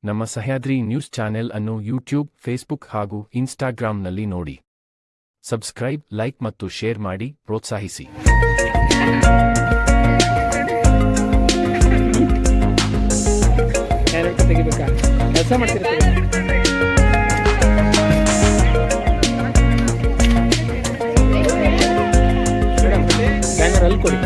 ನಮ್ಮ Sahyadri news channel ಅನ್ನು YouTube, Facebook ಹಾಗೂ ಇನ್ಸ್ಟಾಗ್ರಾಂನಲ್ಲಿ ನೋಡಿ. ಸಬ್ಸ್ಕ್ರೈಬ್, ಲೈಕ್ ಮತ್ತು ಶೇರ್ ಮಾಡಿ ಪ್ರೋತ್ಸಾಹಿಸಿ. ಕೆಲಸ ಮಾಡ್ತಿರ್ತೀವಿ. ಮೇಡಮ್ ಬ್ಯಾನರ್ ಅಲ್ಲಿ ಕೊಡಿ.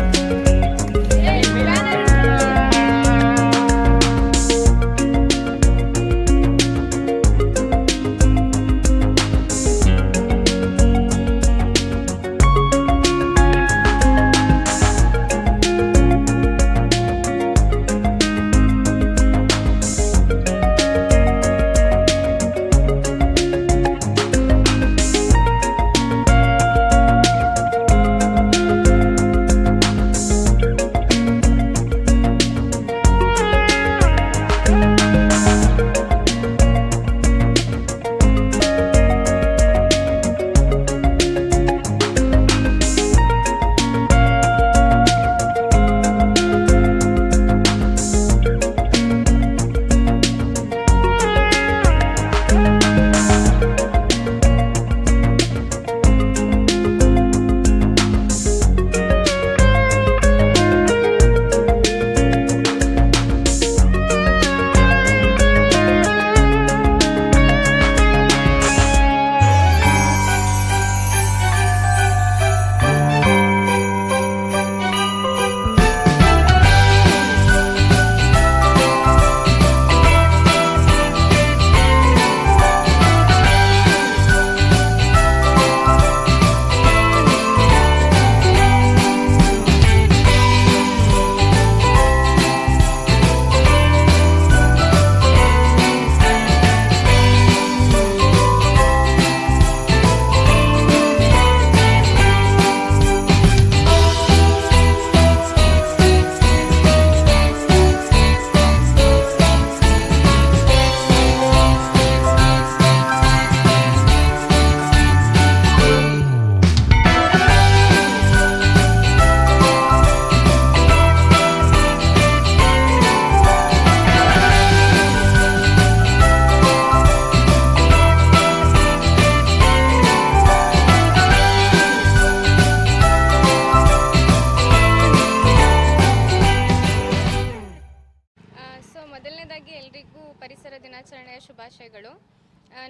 ಮೊದಲನೇದಾಗಿ ಎಲ್ರಿಗೂ ಪರಿಸರ ದಿನಾಚರಣೆಯ ಶುಭಾಶಯಗಳು.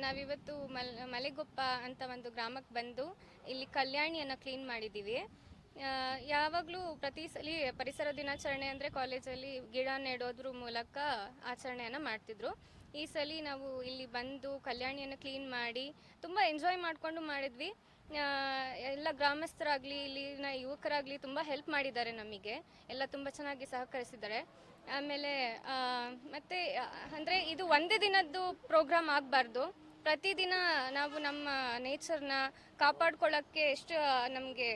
ನಾವಿವತ್ತು ಮಲೆಗೊಪ್ಪ ಅಂತ ಒಂದು ಗ್ರಾಮಕ್ಕೆ ಬಂದು ಇಲ್ಲಿ ಕಲ್ಯಾಣಿಯನ್ನು ಕ್ಲೀನ್ ಮಾಡಿದ್ದೀವಿ. ಯಾವಾಗಲೂ ಪ್ರತಿ ಸಲ ಪರಿಸರ ದಿನಾಚರಣೆ ಅಂದರೆ ಕಾಲೇಜಲ್ಲಿ ಗಿಡ ನೆಡೋದ್ರ ಮೂಲಕ ಆಚರಣೆಯನ್ನು ಮಾಡ್ತಿದ್ರು. ಈ ಸಲ ನಾವು ಇಲ್ಲಿ ಬಂದು ಕಲ್ಯಾಣಿಯನ್ನು ಕ್ಲೀನ್ ಮಾಡಿ ತುಂಬ ಎಂಜಾಯ್ ಮಾಡಿಕೊಂಡು ಮಾಡಿದ್ವಿ. ಎಲ್ಲ ಗ್ರಾಮಸ್ಥರಾಗಲಿ ಇಲ್ಲಿನ ಯುವಕರಾಗಲಿ ತುಂಬ ಹೆಲ್ಪ್ ಮಾಡಿದ್ದಾರೆ, ನಮಗೆ ಎಲ್ಲ ತುಂಬ ಚೆನ್ನಾಗಿ ಸಹಕರಿಸಿದ್ದಾರೆ. ಆಮೇಲೆ ಮತ್ತು ಅಂದರೆ ಇದು ಒಂದೇ ದಿನದ್ದು ಪ್ರೋಗ್ರಾಮ್ ಆಗಬಾರ್ದು. ಪ್ರತಿದಿನ ನಾವು ನಮ್ಮ ನೇಚರ್ನ ಕಾಪಾಡ್ಕೊಳ್ಳೋಕ್ಕೆ ಎಷ್ಟು ನಮಗೆ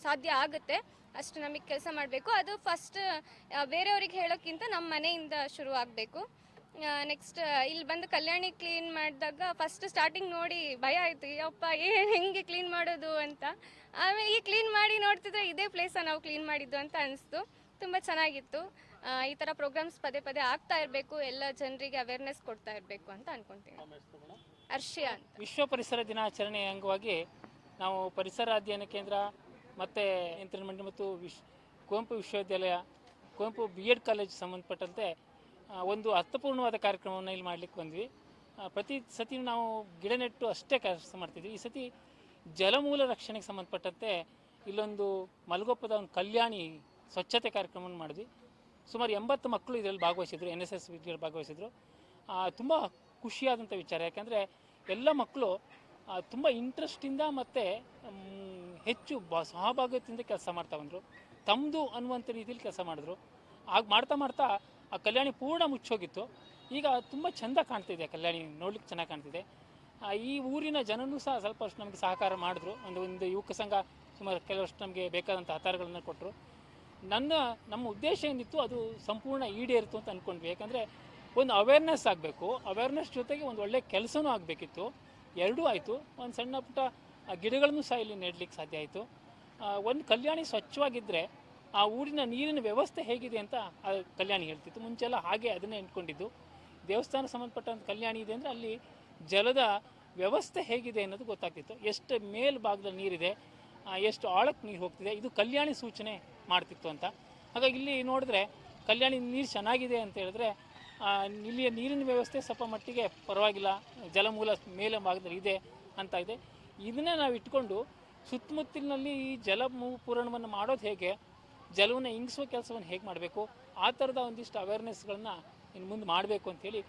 ಸಾಧ್ಯ ಆಗುತ್ತೆ ಅಷ್ಟು ನಮಗೆ ಕೆಲಸ ಮಾಡಬೇಕು. ಅದು ಫಸ್ಟ್ ಬೇರೆಯವ್ರಿಗೆ ಹೇಳೋಕ್ಕಿಂತ ನಮ್ಮ ಮನೆಯಿಂದ ಶುರು ಆಗಬೇಕು. ನೆಕ್ಸ್ಟ್ ಇಲ್ಲಿ ಬಂದು ಕಲ್ಯಾಣಿ ಕ್ಲೀನ್ ಮಾಡಿದಾಗ ಫಸ್ಟ್ ಸ್ಟಾರ್ಟಿಂಗ್ ನೋಡಿ ಭಯ ಆಯಿತು, ಯಪ್ಪ ಹೆಂಗೆ ಕ್ಲೀನ್ ಮಾಡೋದು ಅಂತ. ಆಮೇಲೆ ಈ ಕ್ಲೀನ್ ಮಾಡಿ ನೋಡ್ತಿದ್ರೆ ಇದೇ ಪ್ಲೇಸನ್ನು ನಾವು ಕ್ಲೀನ್ ಮಾಡಿದ್ದು ಅಂತ ಅನಿಸ್ತು. ತುಂಬ ಚೆನ್ನಾಗಿತ್ತು. ಈ ಥರ ಪ್ರೋಗ್ರಾಮ್ಸ್ ಪದೇ ಪದೇ ಆಗ್ತಾ ಇರಬೇಕು, ಎಲ್ಲ ಜನರಿಗೆ ಅವೇರ್ನೆಸ್ ಕೊಡ್ತಾ ಇರಬೇಕು ಅಂತ ಅನ್ಕೊತೀನಿ. ಅರ್ಷಿಯಾ ಅಂತ. ವಿಶ್ವ ಪರಿಸರ ದಿನಾಚರಣೆ ಅಂಗವಾಗಿ ನಾವು ಪರಿಸರ ಅಧ್ಯಯನ ಕೇಂದ್ರ ಮತ್ತು ಎಂಟರ್ಟೈನ್ಮೆಂಟ್ ಮತ್ತು ಕುವೆಂಪು ವಿಶ್ವವಿದ್ಯಾಲಯ, ಕುವೆಂಪು BEd ಕಾಲೇಜ್ ಸಂಬಂಧಪಟ್ಟಂತೆ ಒಂದು ಅರ್ಥಪೂರ್ಣವಾದ ಕಾರ್ಯಕ್ರಮವನ್ನು ಇಲ್ಲಿ ಮಾಡಲಿಕ್ಕೆ ಬಂದ್ವಿ. ಪ್ರತಿ ಸತಿ ನಾವು ಗಿಡ ನೆಟ್ಟು ಅಷ್ಟೇ ಕೆಲಸ ಮಾಡ್ತಿದ್ವಿ. ಈ ಸತಿ ಜಲಮೂಲ ರಕ್ಷಣೆಗೆ ಸಂಬಂಧಪಟ್ಟಂತೆ ಇಲ್ಲೊಂದು ಮಲಗೊಪ್ಪದ ಒಂದು ಕಲ್ಯಾಣಿ ಸ್ವಚ್ಛತೆ ಕಾರ್ಯಕ್ರಮವನ್ನು ಮಾಡಿದ್ವಿ. ಸುಮಾರು 80 ಮಕ್ಕಳು ಇದರಲ್ಲಿ ಭಾಗವಹಿಸಿದ್ರು, NSS ವಿದ್ಯಾರ್ಥಿಗಳು ಭಾಗವಹಿಸಿದ್ರು. ತುಂಬ ಖುಷಿಯಾದಂಥ ವಿಚಾರ, ಯಾಕೆಂದರೆ ಎಲ್ಲ ಮಕ್ಕಳು ತುಂಬ ಇಂಟ್ರೆಸ್ಟಿಂದ ಮತ್ತು ಹೆಚ್ಚು ಸಹಭಾಗಿತ್ವದಿಂದ ಕೆಲಸ ಮಾಡ್ತಾ ಬಂದರು. ತಮ್ಮದು ಅನ್ನುವಂಥ ರೀತಿಯಲ್ಲಿ ಕೆಲಸ ಮಾಡಿದ್ರು. ಆಗ ಮಾಡ್ತಾ ಮಾಡ್ತಾ ಆ ಕಲ್ಯಾಣಿ ಪೂರ್ಣ ಮುಚ್ಚೋಗಿತ್ತು. ಈಗ ತುಂಬ ಚೆಂದ ಕಾಣ್ತಿದೆ, ಕಲ್ಯಾಣಿ ನೋಡ್ಲಿಕ್ಕೆ ಚೆನ್ನಾಗಿ ಕಾಣ್ತಿದೆ. ಈ ಊರಿನ ಜನನೂ ಸಹ ಸ್ವಲ್ಪ ಅಷ್ಟು ನಮಗೆ ಸಹಕಾರ ಮಾಡಿದ್ರು. ಒಂದು ಯುವಕ ಸಂಘ ಸುಮಾರು ಕೆಲವಷ್ಟು ನಮಗೆ ಬೇಕಾದಂಥ ಆಧಾರಗಳನ್ನು ಕೊಟ್ಟರು. ನಮ್ಮ ಉದ್ದೇಶ ಏನಿತ್ತು ಅದು ಸಂಪೂರ್ಣ ಈಡೇರಿತು ಅಂತ ಅಂದ್ಕೊಂಡ್ವಿ. ಯಾಕಂದರೆ ಒಂದು ಅವೇರ್ನೆಸ್ ಆಗಬೇಕು, ಅವೇರ್ನೆಸ್ ಜೊತೆಗೆ ಒಂದು ಒಳ್ಳೆಯ ಕೆಲಸನೂ ಆಗಬೇಕಿತ್ತು. ಎರಡೂ ಆಯಿತು. ಒಂದು ಸಣ್ಣ ಪುಟ್ಟ ಗಿಡಗಳನ್ನು ಸಹ ಇಲ್ಲಿ ನೆಡಲಿಕ್ಕೆ ಸಾಧ್ಯ ಆಯಿತು. ಒಂದು ಕಲ್ಯಾಣಿ ಸ್ವಚ್ಛವಾಗಿದ್ದರೆ ಆ ಊರಿನ ನೀರಿನ ವ್ಯವಸ್ಥೆ ಹೇಗಿದೆ ಅಂತ ಕಲ್ಯಾಣಿ ಹೇಳ್ತಿತ್ತು. ಮುಂಚೆಲ್ಲ ಹಾಗೆ ಅದನ್ನೇ ಇಟ್ಕೊಂಡಿದ್ದು. ದೇವಸ್ಥಾನ ಸಂಬಂಧಪಟ್ಟಂಥ ಕಲ್ಯಾಣಿ ಇದೆ ಅಂದರೆ ಅಲ್ಲಿ ಜಲದ ವ್ಯವಸ್ಥೆ ಹೇಗಿದೆ ಅನ್ನೋದು ಗೊತ್ತಾಗ್ತಿತ್ತು. ಎಷ್ಟು ಮೇಲ್ಭಾಗದಲ್ಲಿ ನೀರಿದೆ, ಎಷ್ಟು ಆಳಕ್ಕೆ ನೀರು ಹೋಗ್ತಿದೆ, ಇದು ಕಲ್ಯಾಣಿ ಸೂಚನೆ ಮಾಡ್ತಿತ್ತು ಅಂತ. ಹಾಗಾಗಿ ಇಲ್ಲಿ ನೋಡಿದ್ರೆ ಕಲ್ಯಾಣಿ ನೀರು ಚೆನ್ನಾಗಿದೆ ಅಂತ ಹೇಳಿದ್ರೆ ಇಲ್ಲಿಯ ನೀರಿನ ವ್ಯವಸ್ಥೆ ಸ್ವಲ್ಪ ಮಟ್ಟಿಗೆ ಪರವಾಗಿಲ್ಲ, ಜಲಮೂಲ ಮೇಲೆ ಭಾಗದಲ್ಲಿ ಇದೆ ಅಂತ ಇದೆ. ಇದನ್ನೇ ನಾವು ಇಟ್ಕೊಂಡು ಸುತ್ತಮುತ್ತಲಿನಲ್ಲಿ ಈ ಪೂರಣವನ್ನು ಮಾಡೋದು ಹೇಗೆ, ಜಲವನ್ನು ಇಂಗಿಸುವ ಕೆಲಸವನ್ನು ಹೇಗೆ ಮಾಡಬೇಕು, ಆ ಥರದ ಒಂದಿಷ್ಟು ಅವೇರ್ನೆಸ್ಗಳನ್ನು ಇನ್ನು ಮುಂದೆ ಮಾಡಬೇಕು ಅಂಥೇಳಿ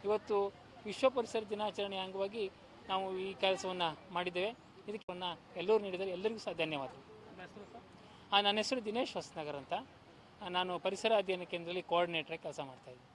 ಇವತ್ತು ವಿಶ್ವ ಪರಿಸರ ದಿನಾಚರಣೆ ಅಂಗವಾಗಿ ನಾವು ಈ ಕೆಲಸವನ್ನು ಮಾಡಿದ್ದೇವೆ. ಇದಕ್ಕೆ ಎಲ್ಲರೂ ನೀಡಿದರೆ ಎಲ್ಲರಿಗೂ ಸಹ ಧನ್ಯವಾದ. ನನ್ನ ಹೆಸರು ದಿನೇಶ್ ಹೊಸನಗರ್ ಅಂತ. ನಾನು ಪರಿಸರ ಅಧ್ಯಯನ ಕೇಂದ್ರದಲ್ಲಿ ಕೋಆರ್ಡಿನೇಟ್ರಾಗಿ ಕೆಲಸ ಮಾಡ್ತಾಯಿದ್ದೀನಿ.